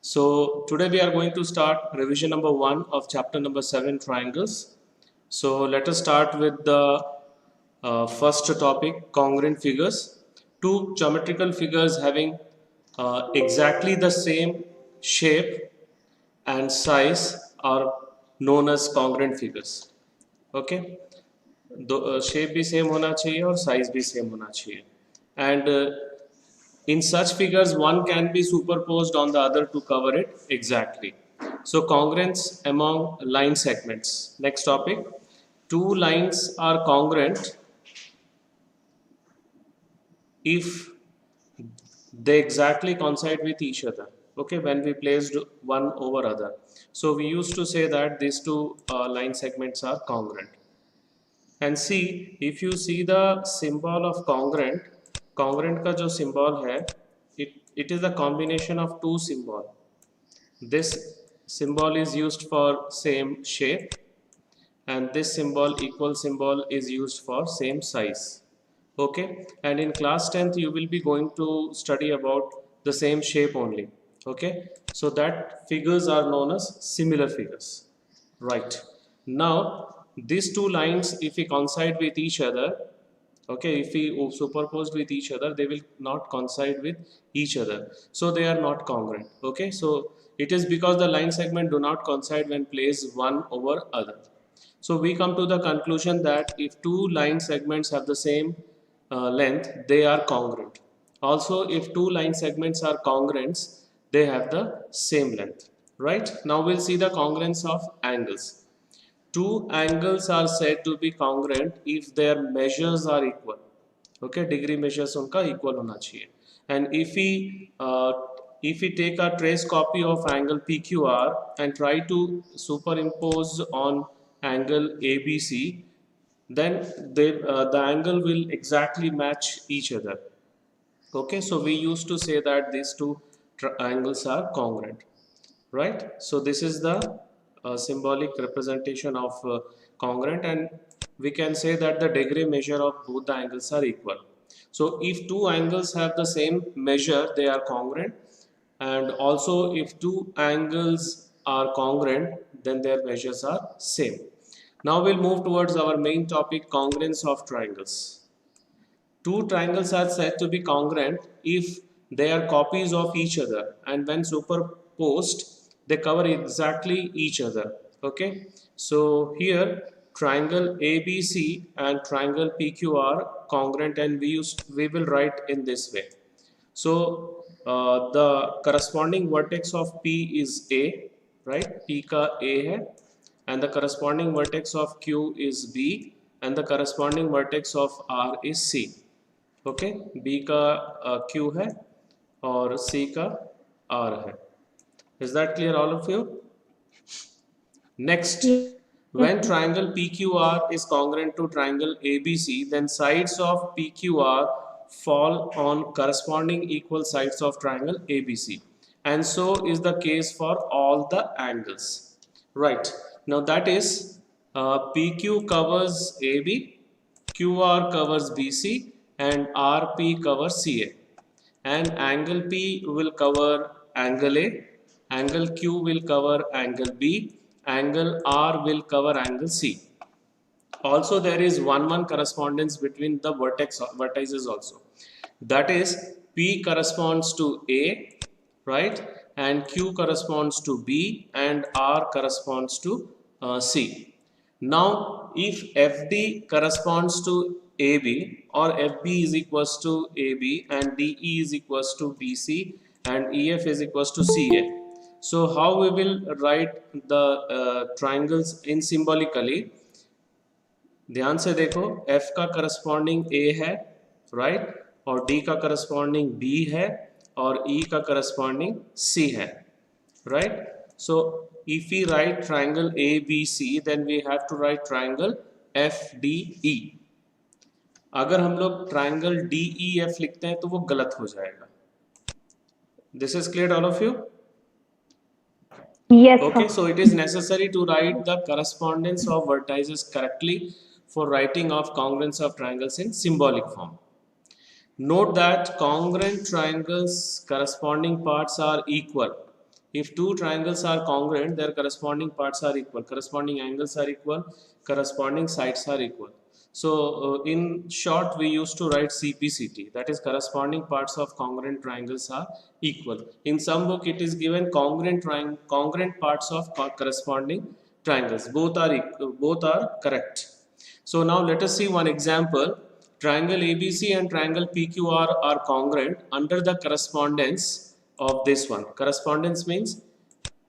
So today we are going to start revision number 1 of chapter number 7, triangles. So let us start with the first topic, congruent figures. Two geometrical figures having exactly the same shape and size are known as congruent figures. Okay, shape भी same होना चाहिए और size भी same होना चाहिए. And in such figures, one can be superposed on the other to cover it exactly. So congruence among line segments. Next topic. Two lines are congruent if they exactly coincide with each other. Okay, when we placed one over other. So we used to say that these two line segments are congruent. And see, if you see the symbol of congruent, congruent का जो symbol है, it is a combination of two symbol. This symbol is used for same shape, and this symbol equal symbol is used for same size. Okay, and in class 10th you will be going to study about the same shape only. Okay, so that figures are known as similar figures, right? Now these two lines, if we coincide with each other, okay, if we superposed with each other, they will not coincide with each other, so they are not congruent. Okay, so it is because the line segment do not coincide when placed one over other. So we come to the conclusion that if two line segments have the same length, they are congruent. Also, if two line segments are congruent, they have the same length, right? Now we'll see the congruence of angles. Two angles are said to be congruent if their measures are equal. Okay, degree measures उनका equal होना चाहिए. And if we take a trace copy of angle PQR and try to superimpose on angle ABC, then the angle will exactly match each other. Okay, so we used to say that these two angles are congruent, right? So this is the symbolic representation of congruent, and we can say that the degree measure of both the angles are equal. So if two angles have the same measure, they are congruent, and also if two angles are congruent, then their measures are same. Now we'll move towards our main topic, congruence of triangles. Two triangles are said to be congruent if they are copies of each other, and when superposed they cover exactly each other. Okay, so here triangle ABC and triangle PQ are congruent, and we will write in this way. So the corresponding vertex of P is A, right? P ka A hai, and the corresponding vertex of Q is B, and the corresponding vertex of R is C. Okay, B का Q है और C का R है. Is that clear all of you? Next, when triangle PQR is congruent to triangle ABC, then sides of PQR fall on corresponding equal sides of triangle ABC, and so is the case for all the angles, right? Now that is PQ covers AB, QR covers BC, and RP covers CA, and angle P will cover angle A, angle Q will cover angle B, angle R will cover angle C. Also there is 1-1 correspondence between the vertices also. That is, P corresponds to A, right, and Q corresponds to B, and R corresponds to C. Now if FD corresponds to AB, or FB is equals to AB, and DE is equals to BC, and EF is equals to CA, so how we will write the triangles in symbolically? ध्यान से देखो, F का corresponding A है, right, और D का corresponding B है, और E का करस्पॉन्डिंग C है, right. So if we write triangle ABC, then we have to write triangle FDE. अगर हम लोग triangle DEF लिखते हैं तो वो गलत हो जाएगा. This is clear all of you? Yes, okay, sir. so it is necessary to write the correspondence of vertices correctly for writing of congruence of triangles in symbolic form. Note that congruent triangles corresponding parts are equal If two triangles are congruent, their corresponding parts are equal, corresponding angles are equal, corresponding sides are equal. So in short, we used to write CPCT, that is corresponding parts of congruent triangles are equal. In some book it is given congruent parts of corresponding triangles. Both are correct. So now let us see one example. Triangle ABC and triangle PQR are congruent under the correspondence of this one. Correspondence means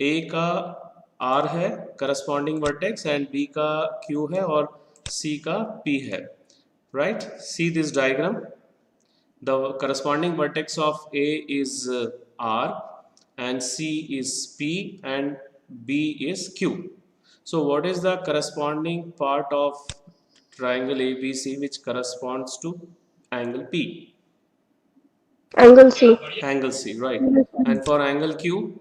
A का R है corresponding vertex and B का Q है और C का P है. Right? See this diagram. The corresponding vertex of A is R and C is P and B is Q. So what is the corresponding part of triangle ABC which corresponds to angle P? Angle C. Angle C, right. And for angle Q?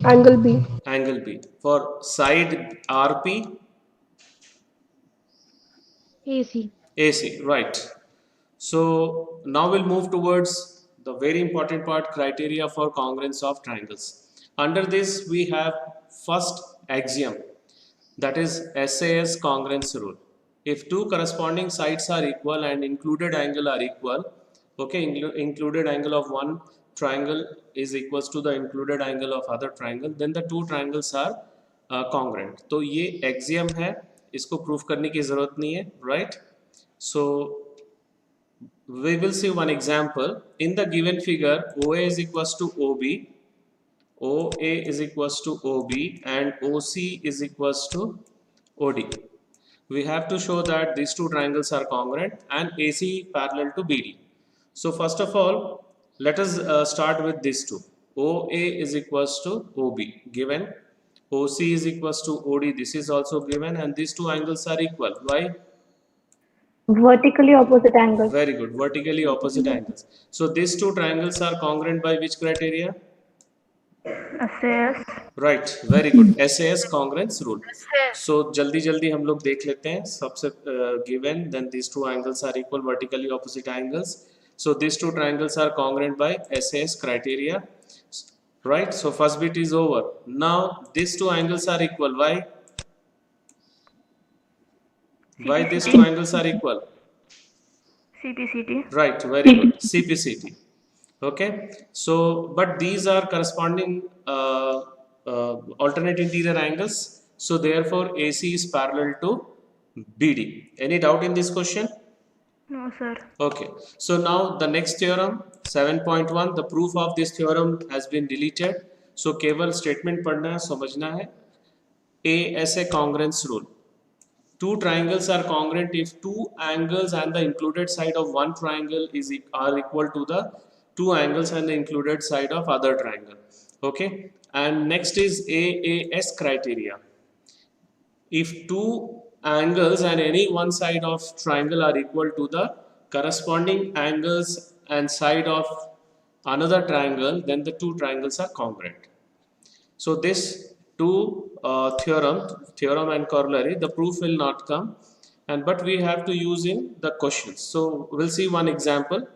Angle B. Angle B. For side RP? AC. AC, right. So now we'll move towards the very important part, criteria for congruence of triangles. Under this we have first axiom, that is SAS congruence rule. If two corresponding sides are equal and included angle are equal, okay, included angle of one triangle is equals to the included angle of other triangle, then the two triangles are congruent. तो ये axiom है, इसको prove करने की ज़रूरत नहीं है, right? So we will see one example. In the given figure, OA is equals to OB, OA is equals to OB and OC is equals to OD. We have to show that these two triangles are congruent and AC parallel to BD. So first of all, let us start with these two. OA is equals to OB given, OC is equals to OD, this is also given, and these two angles are equal. Why? Vertically opposite angles. Very good, vertically opposite angles. So these two triangles are congruent by which criteria? SAS. Right, very good. SAS congruence rule. So जल्दी जल्दी हम लोग देख लेते हैं. सबसे given, then these two angles are equal, vertically opposite angles. So these two triangles are congruent by SAS criteria. Right. So first bit is over. Now these two angles are equal. Why? Why these two angles are equal? CPCT. Right, very good. CPCT. Okay, so but these are corresponding alternate interior angles, so therefore AC is parallel to BD. Any doubt in this question? No, sir. Okay, so now the next theorem 7.1, the proof of this theorem has been deleted, so केवल statement पढ़ना है, समझना है. ASA congruence rule. Two triangles are congruent if two angles and the included side of one triangle are equal to the two angles and the included side of other triangle. Okay, and next is AAS criteria. If two angles and any one side of triangle are equal to the corresponding angles and side of another triangle, then the two triangles are congruent. So this two theorem and corollary, the proof will not come, but we have to use in the questions. So we'll see one example.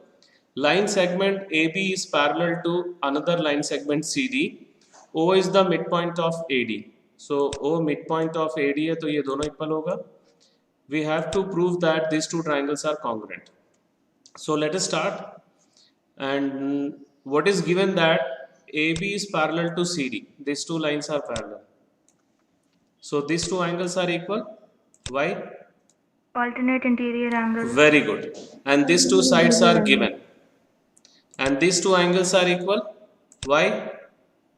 Line segment AB is parallel to another line segment CD. O is the midpoint of AD. So O midpoint of AD है, तो ये दोनों equal होगा. We have to prove that these two triangles are congruent. So let us start. And what is given that AB is parallel to CD. These two lines are parallel. So these two angles are equal. Why? Alternate interior angles. Very good. And these two sides are given. And these two angles are equal. Why?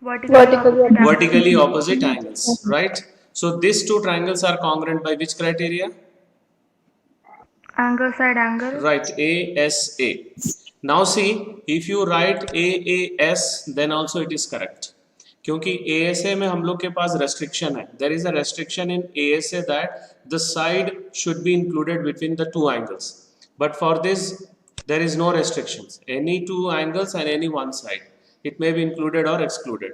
Vertically opposite angles. Right? So these two triangles are congruent by which criteria? Angle side angle. Right, ASA. Now see, if you write AAS, then also it is correct. क्योंकि ASA में हम लोग के पास restriction है. There is a restriction in ASA that the side should be included between the two angles. But for this, there is no restrictions. Any two angles and any one side. It may be included or excluded.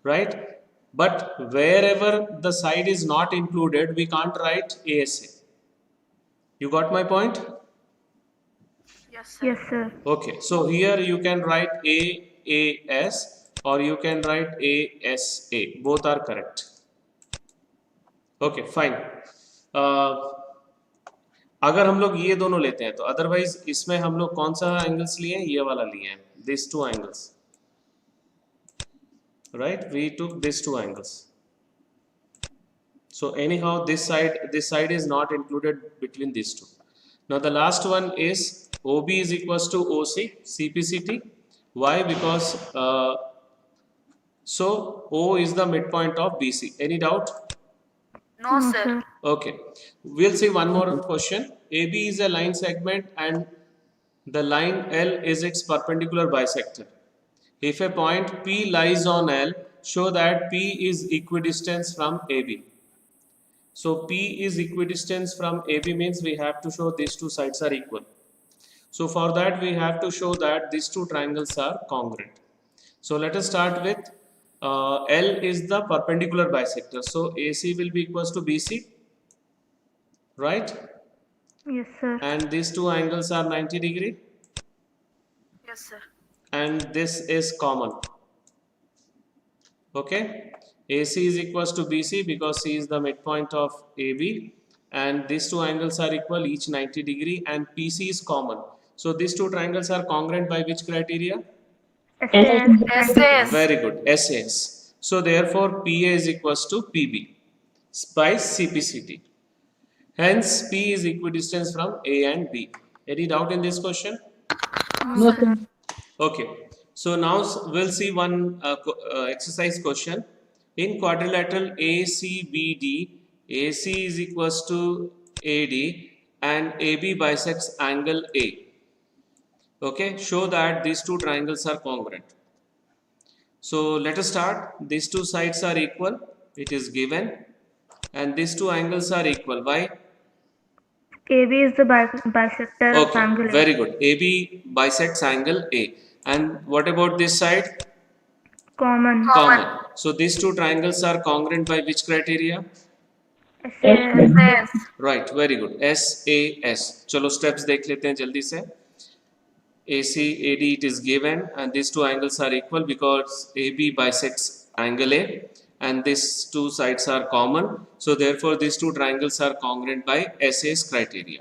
Right? But wherever the side is not included, we can't write ASA. You got my point? Yes, sir. Okay, so here you can write AAS or you can write ASA. Both are correct. Okay, fine. अगर हम लोग ये दोनों लेते हैं तो otherwise इसमें हम लोग कौन सा एंगल्स लिए हैं? ये वाला लिए हैं, this two angles, right? We took these two angles. So anyhow this side is not included between these two. Now the last one is OB is equals to OC CPCT. Why? Because so O is the midpoint of BC. Any doubt? No, sir. Okay, we'll see one more question. AB is a line segment and the line L is its perpendicular bisector. If a point P lies on L, show that P is equidistant from AB. So P is equidistant from AB means we have to show these two sides are equal. So for that we have to show that these two triangles are congruent. So let us start with L is the perpendicular bisector. So AC will be equals to BC, right? Yes, sir. And these two angles are 90 degree. Yes, sir. And this is common. Okay, AC is equals to BC because C is the midpoint of AB and these two angles are equal, each 90 degree, and PC is common. So these two triangles are congruent by which criteria? SAS. Very good, SAS. So therefore PA is equals to PB by CPCT. Hence P is equidistant from A and B. Any doubt in this question? No, sir. Okay, so now we'll see one exercise question. In quadrilateral ACBD, AC is equals to AD and AB bisects angle A. Okay, show that these two triangles are congruent. So let us start. These two sides are equal, it is given, and these two angles are equal. Why? AB is the bisector of Okay, angle A. very good. AB bisects angle A. And what about this side? Common. Common. So these two triangles are congruent by which criteria? SAS. SAS. Right, very good. SAS. चलो steps देख लेते हैं जल्दी से. AC, AD it is given and these two angles are equal because AB bisects angle A and these two sides are common. So therefore these two triangles are congruent by SAS criteria.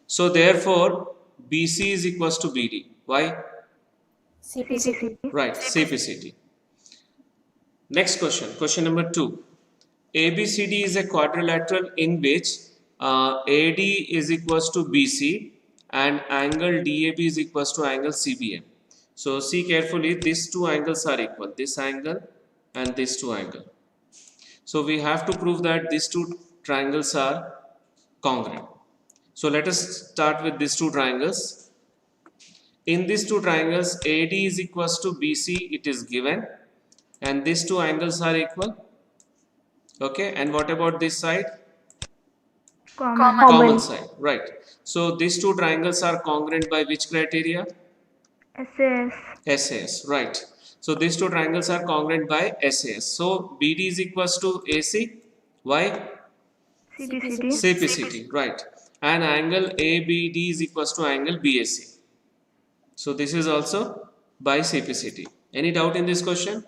So therefore BC is equals to BD. Why? CPCT. Right, CPCT. Next question, question number 2. ABCD is a quadrilateral in which AD is equals to BC and angle DAB is equals to angle CBM. So see carefully, these two angles are equal, this angle and this two angle. So we have to prove that these two triangles are congruent. So let us start with these two triangles. In these two triangles, AD is equals to BC, it is given, and these two angles are equal. Okay, and what about this side? Common. Common side, right? So these two triangles are congruent by which criteria? SAS. SAS, right? So these two triangles are congruent by SAS. So BD is equals to AC. Why? CPCT. CPCT, right? And angle ABD is equals to angle BAC. So this is also by CPCT. Any doubt in this question?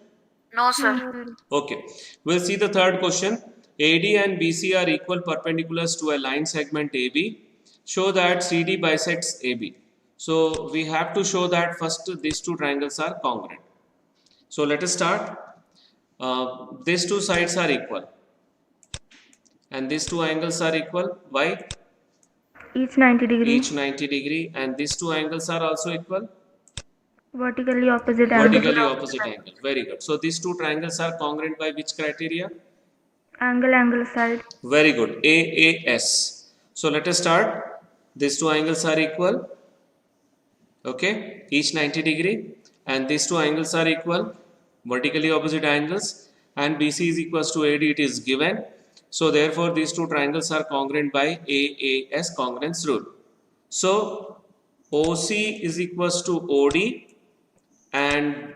No, sir. Okay, we'll see the third question. AD and BC are equal perpendiculars to a line segment AB. Show that CD bisects AB. So we have to show that first these two triangles are congruent. So let us start. These two sides are equal and these two angles are equal. Why? Each 90 degree. Each 90 degree, and these two angles are also equal. Vertically opposite angle. Vertically opposite angle. Very good. So these two triangles are congruent by which criteria? Angle side. Very good. AAS. So let us start. These two angles are equal. Okay, each 90 degree, and these two angles are equal, vertically opposite angles, and BC is equals to AD, it is given. So therefore these two triangles are congruent by AAS congruence rule. So OC is equals to OD and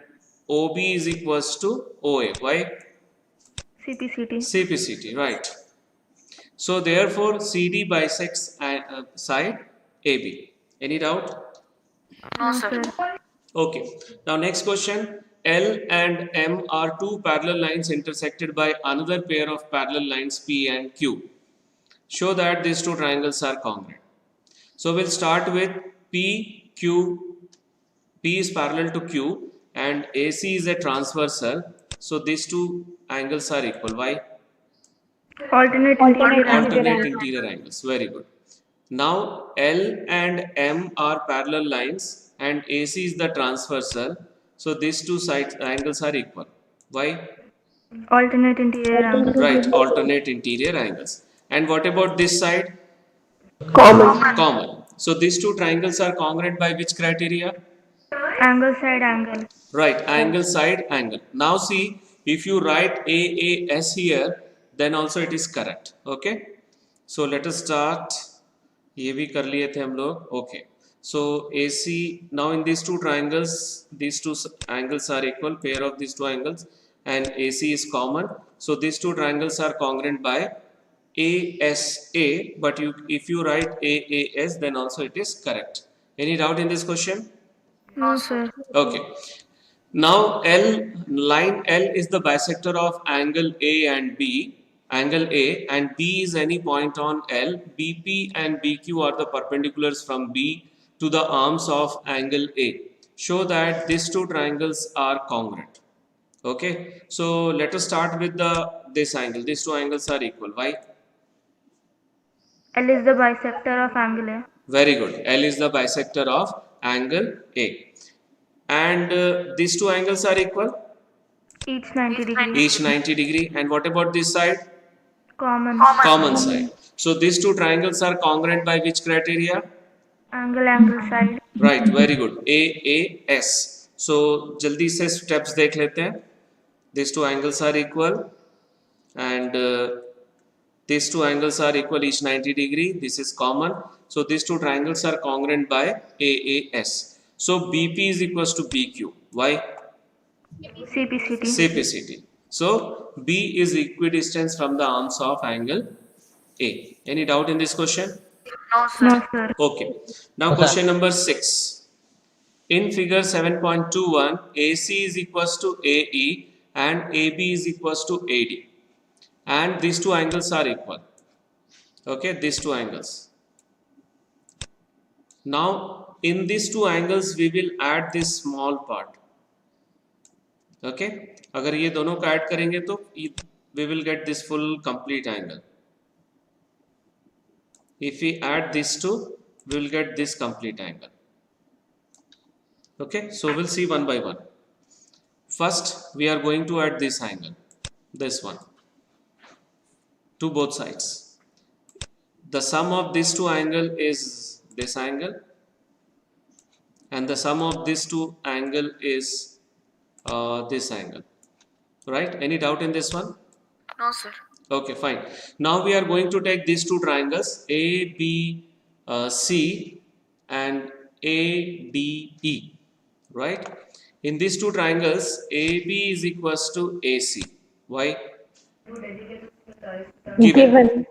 OB is equals to OA. Why? CPCT. CPCT, right? So therefore CD bisects side AB. Any doubt? No, sir. Okay. Now next question. L and M are two parallel lines intersected by another pair of parallel lines P and Q. Show that these two triangles are congruent. So we'll start with P, Q. P is parallel to Q and AC is a transversal. So these two angles are equal. Why? Alternate interior angle. Alternate interior angles. Very good. Now L and M are parallel lines and AC is the transversal. So these two sides angles are equal. Why? Alternate interior angle. Right, alternate interior angles. And what about this side? Common. Common. So these two triangles are congruent by which criteria? Angle side angle. Right, angle side angle. Now see, if you write AAS here, then also it is correct. Okay. So let us start. ये भी कर लिए थे हम लोग. Okay. So AC, now in these two triangles, these two angles are equal, pair of these two angles, and AC is common. So these two triangles are congruent by ASA, but if you write AAS, then also it is correct. Any doubt in this question? No, sir. Okay. Now line L is the bisector of angle A and B. Angle A and B is any point on L. BP and BQ are the perpendiculars from B to the arms of angle A. Show that these two triangles are congruent. Okay. So let us start with this angle. These two angles are equal. Why? L is the bisector of angle A. Very good. L is the bisector of angle A. And these two angles are equal? Each 90 degree. Each 90 degree. And what about this side? Common. Common side. So these two triangles are congruent by which criteria? Angle side. Right, very good. AAS. So जल्दी से steps देख लेते हैं. These two angles are equal and these two angles are equal each 90 degree. This is common. So these two triangles are congruent by AAS. So BP is equals to BQ. Why? CPCT. CPCT. So B is equidistant from the arms of angle A. Any doubt in this question? No, sir. No, sir. Okay. Now question number 6. In figure 7.21, AC is equals to AE and AB is equals to AD. And these two angles are equal. Okay, these two angles. Now in these two angles we will add this small part. Okay, अगर ये दोनों को add करेंगे तो we will get this full complete angle. If we add these two, we will get this complete angle. Okay, so we'll see one by one. First, we are going to add this angle, this one, to both sides. The sum of these two angles is this angle, and the sum of these two angle is this angle. Right? Any doubt in this one? No, sir. Okay, fine. Now we are going to take these two triangles A, B, C and A, D, E. Right? In these two triangles, AB is equals to AC. Why? Given.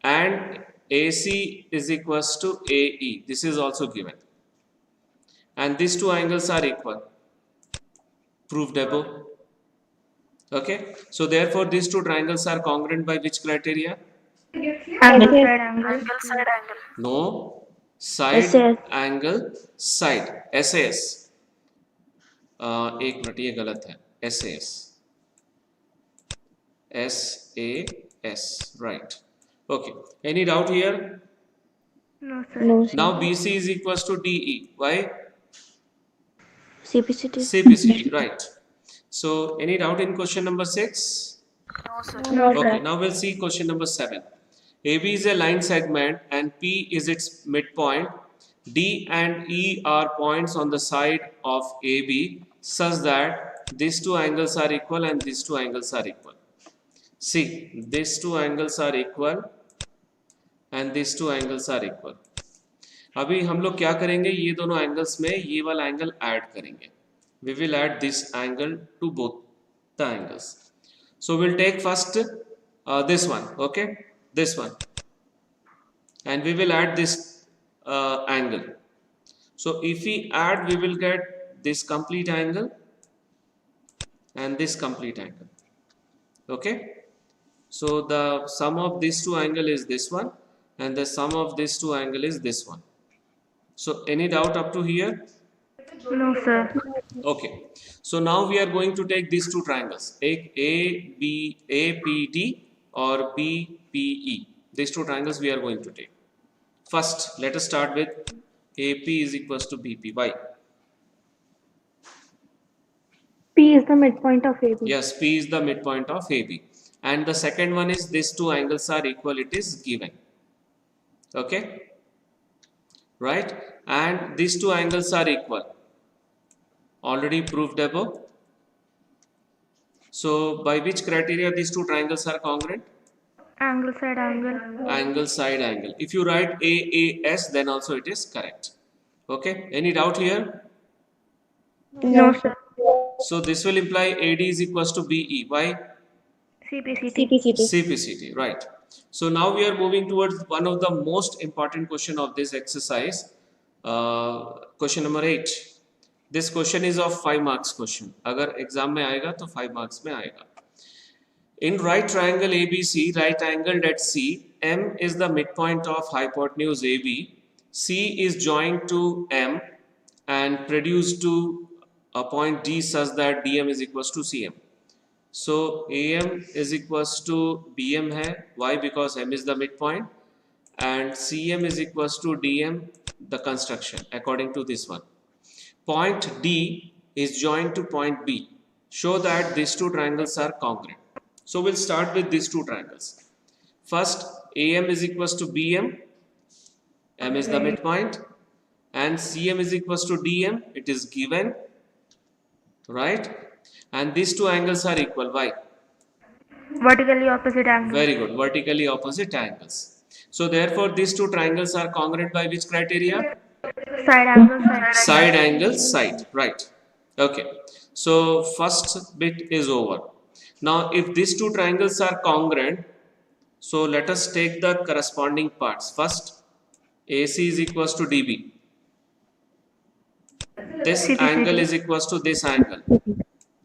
And AC is equals to AE. This is also given. And these two angles are equal. Proved above. Okay. So therefore, these two triangles are congruent by which criteria? Angle side angle. Angle side angle. No. Side SAS. angle side. SAS. एक minute ये गलत है. SAS. SAS. Right. Okay. Any doubt here? No, sir. Now BC is equals to DE. Why? CPCT. CPCT. Right. So any doubt in question number 6? No, sir. No, Okay, sir. now we'll see question number 7. AB is a line segment and P is its midpoint. D and E are points on the side of AB such that these two angles are equal and these two angles are equal. See, these two angles are equal and these two angles are equal. अभी हम लोग क्या करेंगे, ये दोनों angles में ये वाला एंगल ऐड करेंगे. We will add this angle to both the angles. So we'll take first this one, okay, this one, and we will add this angle. So if we add, we will get this complete angle and this complete angle. Okay, so the sum of these two angle is this one, and the sum of these two angle is this one. So any doubt up to here? No, sir. Okay, so now we are going to take these two triangles, APD or BPE. These two triangles we are going to take. First, let us start with AP is equals to BP. Why? P is the midpoint of AB. Yes, P is the midpoint of AB. And the second one is these two angles are equal, it is given. Okay, right? And these two angles are equal. Already proved above. So by which criteria these two triangles are congruent? Angle side angle. Angle side angle. If you write AAS, then also it is correct. Okay, any doubt here? No, sir. So this will imply AD is equals to BE. Why? CPCT. CPCT, right. So now we are moving towards one of the most important question of this exercise, question number 8. This question is of 5 marks question. अगर exam में आएगा तो 5 marks में आएगा. In right triangle ABC, right angled at C, M is the midpoint of hypotenuse AB. C is joined to M and produced to a point D such that DM is equals to CM. So AM is equals to BM hai. Why? Because M is the midpoint, and CM is equals to DM, the construction, according to this one. Point D is joined to point B. Show that these two triangles are congruent. So we'll start with these two triangles. First, AM is equals to BM, M is the midpoint, and CM is equals to DM. It is given, right? And these two angles are equal. Why? Vertically opposite angle. Very good. Vertically opposite angles. So therefore, these two triangles are congruent by which criteria? Side angle side. Side angle side. Right. Okay. So first bit is over. Now, if these two triangles are congruent, so let us take the corresponding parts. First, AC is equals to DB. This angle is equals to this angle.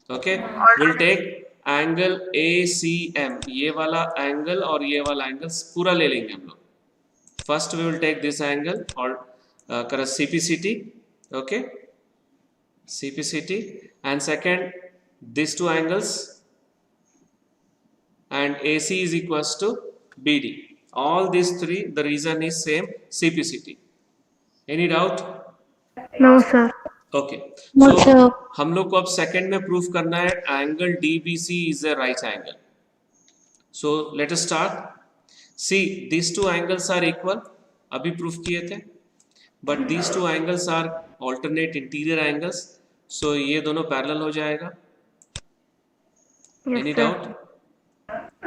Okay, we'll take angle ACM. ये वाला angle और ये वाला angle पूरा ले लेंगे हम लोग. First we will take this angle or CPCT. Okay, CPCT, and second these two angles, and AC is equals to BD. All these three, the reason is same, CPCT. Any doubt? No, sir. Okay No, so sir. हम लोग को अब second में proof करना है angle DBC is a right angle. So let us start. See this two angles are equal, अभी proof किए थे, but this two angles are alternate interior angles. So ये दोनों पैरेलल हो जाएगा. Yes, any sir. Doubt?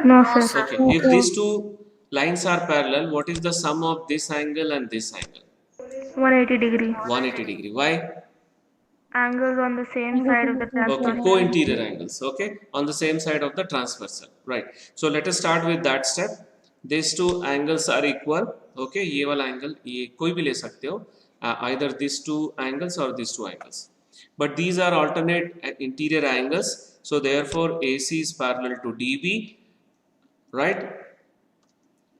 No, sir. Okay, if this two lines are parallel, what is the sum of this angle and this angle? 180 degree. 180 degree. Why? Angles on the same side of the Okay, transversal. co-interior angles, okay, on the same side of the transversal, right? So let us start with that step. These two angles are equal, okay, ये वाला angle, ये कोई भी ले सकते हो, either these two angles or these two angles, but these are alternate interior angles, so therefore AC is parallel to DB, right?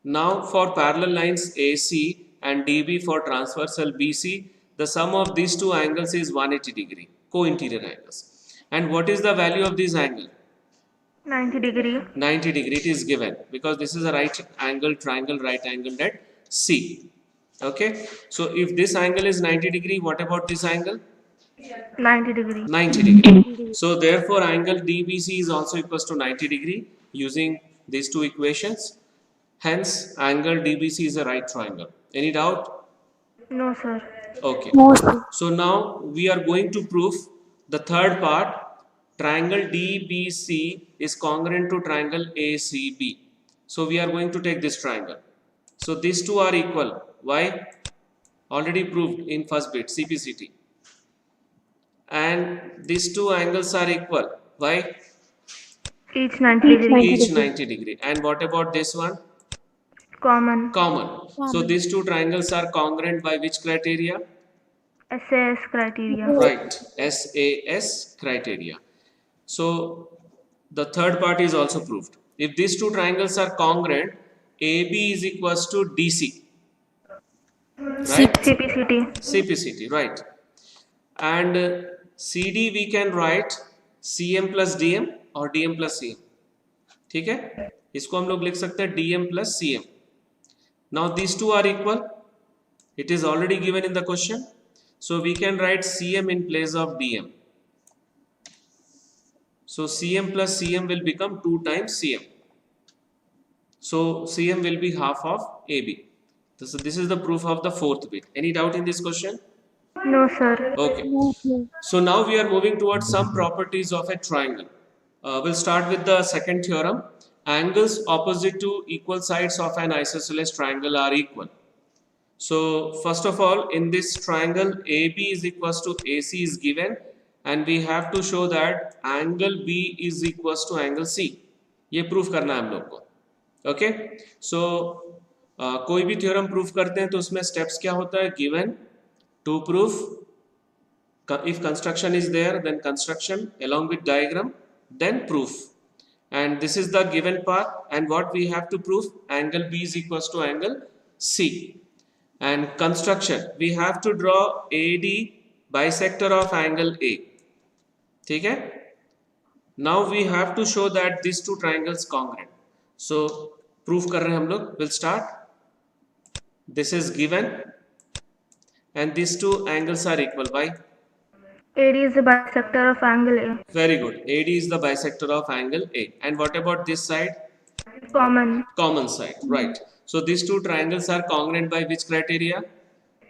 Now for parallel lines AC and DB for transversal BC, the sum of these two angles is 180 degree, co-interior angles. And what is the value of this angle? 90 degree. 90 degree, it is given because this is a right angle triangle, right angle at C. Okay, so if this angle is 90 degree, what about this angle? 90 degree. 90 degree. So therefore angle DBC is also equals to 90 degree using these two equations. Hence angle DBC is a right triangle. Any doubt? No, sir. Okay. No, sir. So now we are going to prove the third part. Triangle DBC is congruent to triangle ACB. So we are going to take this triangle. So these two are equal. Why? Already proved in first bit, CPCT. And these two angles are equal. Why? Each 90 degree. Each 90 degree. And what about this one? Common. Common. So these two triangles are congruent by which criteria? SAS criteria. Right, SAS criteria. So the third part is also proved. If these two triangles are congruent, AB is equals to DC, right? CPCT. CPCT, right? And CD we can write CM plus DM or DM plus CM. ठीक है, इसको हम लोग लिख सकते हैं DM plus CM. Now these two are equal. It is already given in the question. So we can write CM in place of DM. So CM plus CM will become 2 times CM. So CM will be half of AB. So this is the proof of the fourth bit. Any doubt in this question? No, sir. Okay. So now we are moving towards some properties of a triangle. We'll start with the second theorem. Angles opposite to equal sides of an isosceles triangle are equal. So first of all, in this triangle, AB is equals to AC is given, and we have to show that angle B is equals to angle C. ये proof करना है हम लोग को. Okay, सो कोई भी theorem proof करते हैं तो उसमें स्टेप्स क्या होता है? Given, to proof, if construction is there, then construction along with diagram, then proof. And this is the given part, and what we have to prove? Angle B is equals to angle C. And construction, we have to draw AD bisector of angle A. ठीक है? Now we have to show that these two triangles congruent. So proof कर रहे हैं हम लोग. We'll start. This is given, and these two angles are equal by. AD is the bisector of angle A. Very good. AD is the bisector of angle A. And what about this side? Common. Common side, right? So these two triangles are congruent by which criteria?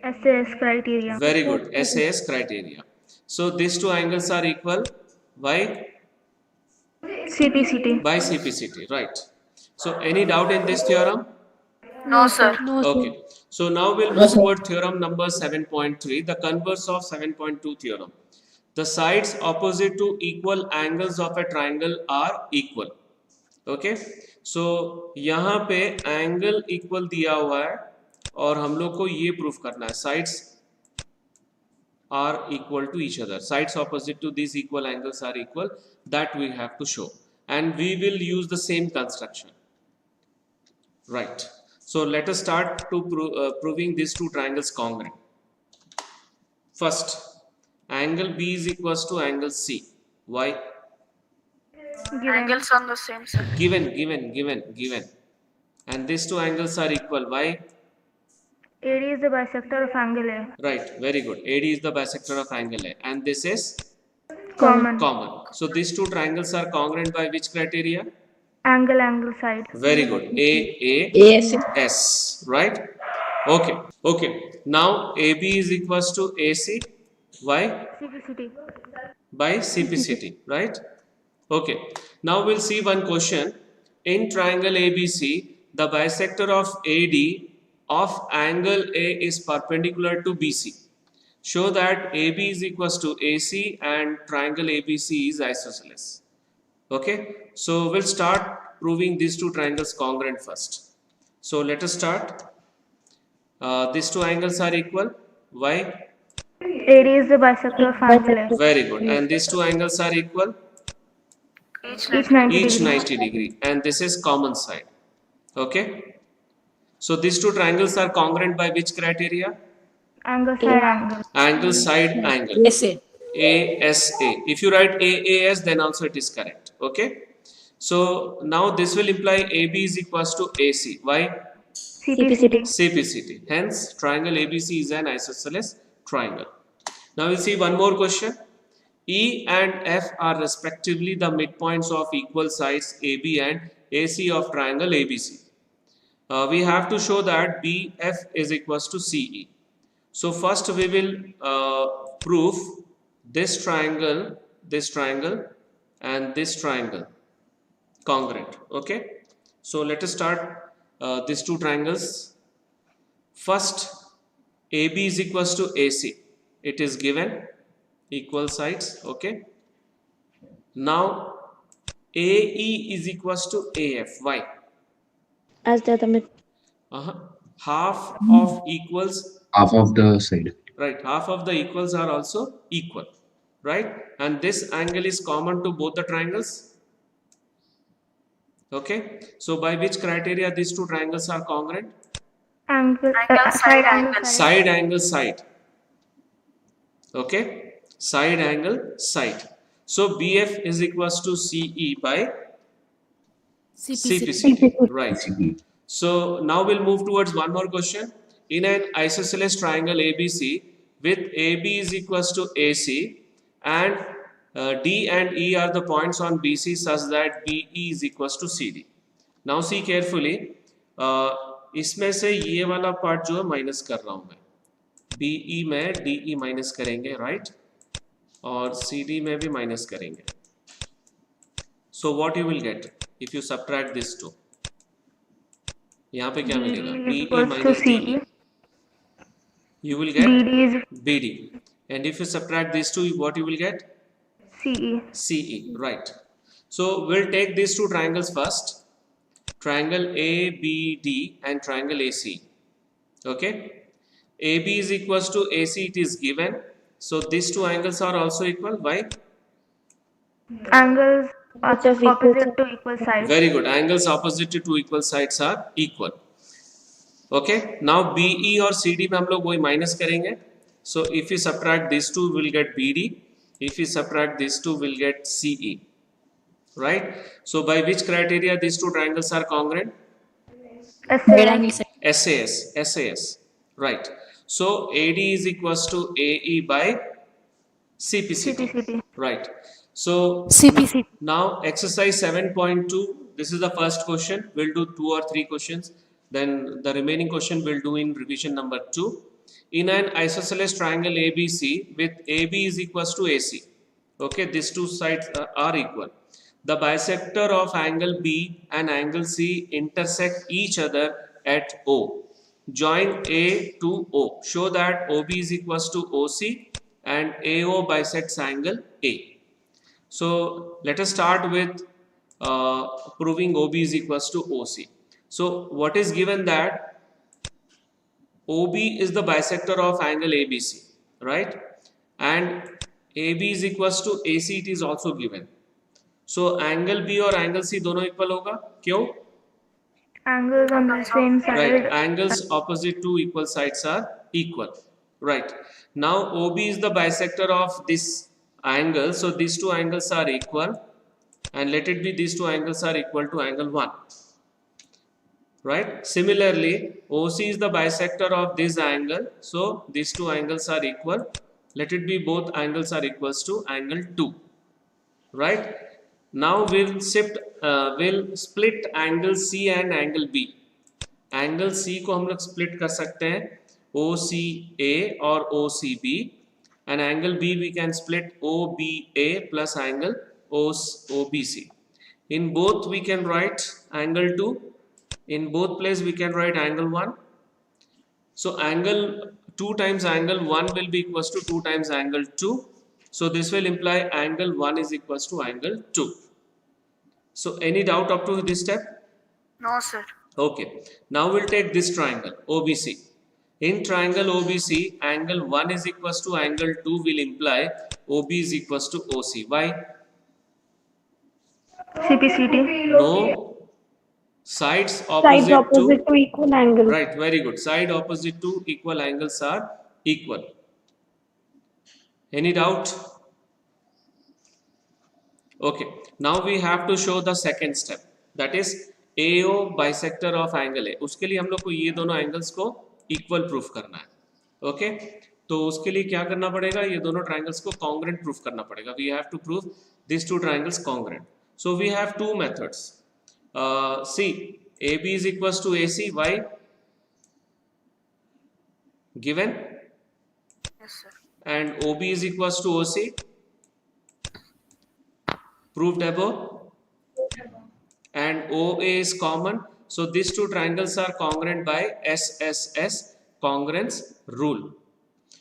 SAS criteria. Very good. SAS criteria. So these two angles are equal by CPCT. CPCT, right? So any doubt in this theorem? No, sir. Okay. So now we'll move toward theorem number 7.3, the converse of 7.2 theorem. The sides opposite to equal angles of a triangle are equal. Okay. So यहाँ पे angle equal दिया हुआ है और हम लोग को ये proof करना है, sides are equal to each other. Sides opposite to these equal angles are equal. That we have to show, and we will use the same construction. Right. So let us start to proving these two triangles congruent. First, angle B is equals to angle C. Why? Given. Angles on the same side. Given. And these two angles are equal. Why? AD is the bisector of angle A. Right. Very good. AD is the bisector of angle A, and this is Common. common. So these two triangles are congruent by which criteria? Angle side. Very good. AS. Right? Okay. Now AB is equals to AC. Why? CPCT. By CPCT. Right? Okay. Now we'll see one question. In triangle ABC, the bisector of AD of angle A is perpendicular to BC. Show that AB is equals to AC and triangle ABC is isosceles. Okay, so we'll start proving these two triangles congruent first. So let us start. These two angles are equal. Why? AD is the bisector of angle A. Very good. And these two angles are equal. Each Each 90 Each degrees. 90 degree. And this is common side. Okay. So these two triangles are congruent by which criteria? Angle side angle. Angle side angle. ASA. If you write AAS, then also it is correct. Okay. So now this will imply AB is equals to AC. Why? CPCT. CPCT. Hence, triangle ABC is an isosceles triangle. Now we'll see one more question. E and F are respectively the midpoints of equal sides AB and AC of triangle ABC. We have to show that BF is equals to CE. So first we will prove this triangle, and this triangle congruent. Okay. So let us start these two triangles. First, AB is equals to AC. It is given, equal sides. Okay. Now AE is equals to AF. Why? As they are the mid. Half of equals half of the side. right? Half of the equals are also equal, right? And this angle is common to both the triangles. Okay, so by which criteria these two triangles are congruent? Angle, Triangle, side angle, side. Side angle side. Okay, side angle side. So BF is equals to CE by CPCT, right? So now we'll move towards one more question. In an isosceles triangle ABC with AB is equals to AC and D and E are the points on BC such that BE is equals to CD. Now see carefully, इसमें से ये वाला part जो है minus कर रहा हूँ मैं, BE में DE माइनस करेंगे, राइट? और CD में भी माइनस करेंगे. So what you will get if you subtract this two? यहाँ पे क्या मिलेगा? BE minus DE. You will get BD is BD. And if you subtract these two, what you will get? CE. CE, right. So we'll take these two triangles first. Triangle ABD and triangle AC. Okay. AB is equals to AC, it is given. So these two angles are also equal. Why? Angles Which is opposite to equal sides. Very good. Angles opposite to two equal sides are equal. Okay. Now BE और CD में हम लोग वही minus करेंगे. So if you subtract these two, we'll get BD. If you subtract these two, we'll get CE. Right. So by which criteria these two triangles are congruent? SAS. Right. So AD is equals to AE by CPCT. CPCT. Right. So CPC. now exercise 7.2. This is the first question. We'll do 2 or 3 questions. Then the remaining question we'll do in revision number 2. In an isosceles triangle ABC with AB is equals to AC. Okay, these two sides are equal. The bisector of angle B and angle C intersect each other at O. Join A to O. Show that OB is equals to OC and AO bisects angle A. So let us start with proving OB is equals to OC. So what is given that OB is the bisector of angle ABC, right? And AB is equals to AC, it is also given. So angle B और angle C दोनों equal होगा, क्यों? Angles on the same side. Right, angles opposite to equal sides are equal. Right. Now OB is the bisector of this angle, so these two angles are equal, and let it be these two angles are equal to angle 1. Right. Similarly, OC is the bisector of this angle, so these two angles are equal. Let it be both angles are equals to angle 2. Right. Now we'll split angle C and angle B. Angle C को हम लोग split कर सकते हैं OCA और OCB, and angle B we can split OBA plus angle OBC. In both we can write angle 2. In both places we can write angle 1. So angle 2 times angle 1 will be equals to 2 times angle 2. So this will imply angle 1 is equals to angle 2. So any doubt up to this step? No, sir. Okay. Now we'll take this triangle OBC. In triangle OBC, angle 1 is equals to angle 2 will imply OB is equals to OC. Why? CPCT. No. Sides opposite, to equal angle. Right, very good. Side opposite to equal angles are equal. Any doubt? Okay. Now we have to show the second step. That is AO bisector of angle A. उसके लिए हम लोग को ये दोनों angles को equal proof करना है. Okay. तो उसके लिए क्या करना पड़ेगा? ये दोनों triangles को congruent proof करना पड़ेगा. We have to prove these two triangles congruent. So we have two methods. See, AB is equals to AC. Why? Given. Yes, sir. And OB is equals to OC. Proved above. And OA is common. So these two triangles are congruent by SSS congruence rule.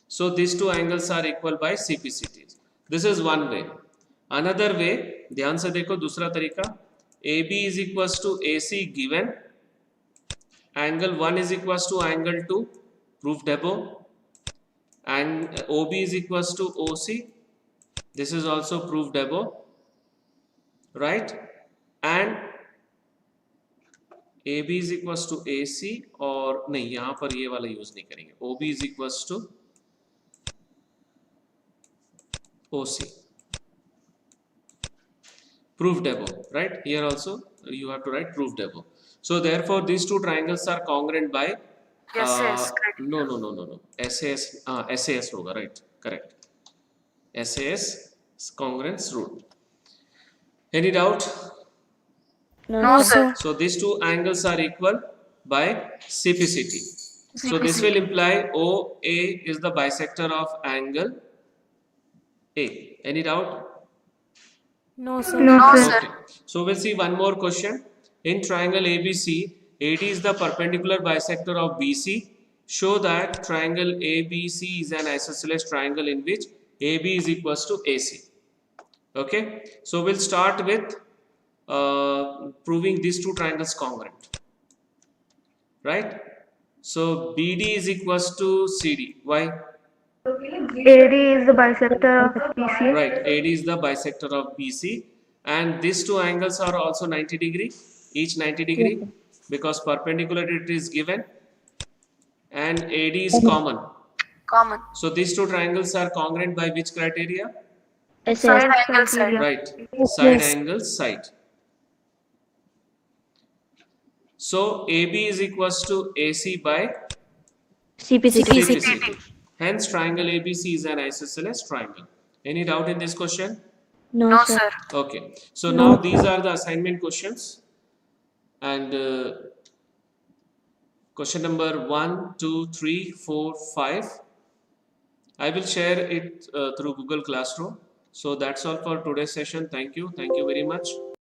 So these two angles are equal by CPCT. This is one way. Another way, ध्यान से देखो दूसरा तरीका. AB is equals to AC given. Angle 1 is equals to angle 2. Proved above. and OB is equals to OC. This is also proved above, right? And AB is equals to AC, और नहीं यहाँ पर ये वाला use नहीं करेंगे. OB is equals to OC. Proved above, right? Here also you have to write proved above. So therefore these two triangles are congruent by Yes, yes, correct. no. SAS होगा, right? Correct. SAS congruence rule. Any doubt? No, sir. So these two angles are equal by CPCT. So this will imply OA is the bisector of angle A. Any doubt? No, sir. No, No, sir. sir. Okay. So we'll see one more question. In triangle ABC, AD is the perpendicular bisector of BC. Show that triangle ABC is an isosceles triangle in which AB is equals to AC. Okay. So we'll start with proving these two triangles congruent. Right. So BD is equals to CD. Why? AD is the bisector of BC. Right, AD is the bisector of BC, and these two angles are also 90 degree, each 90 degree, because perpendicularity is given, and AD is common. Common. So these two triangles are congruent by which criteria? Side angle side. Right, side angle side. So AB is equals to AC by CPCT. CPCT. Hence triangle ABC is an isosceles triangle. Any doubt in this question? No, No, sir. sir. Okay, so now these are the assignment questions, and question number 1, 2, 3, 4, 5. I will share it through Google Classroom. So that's all for today's session. Thank you very much.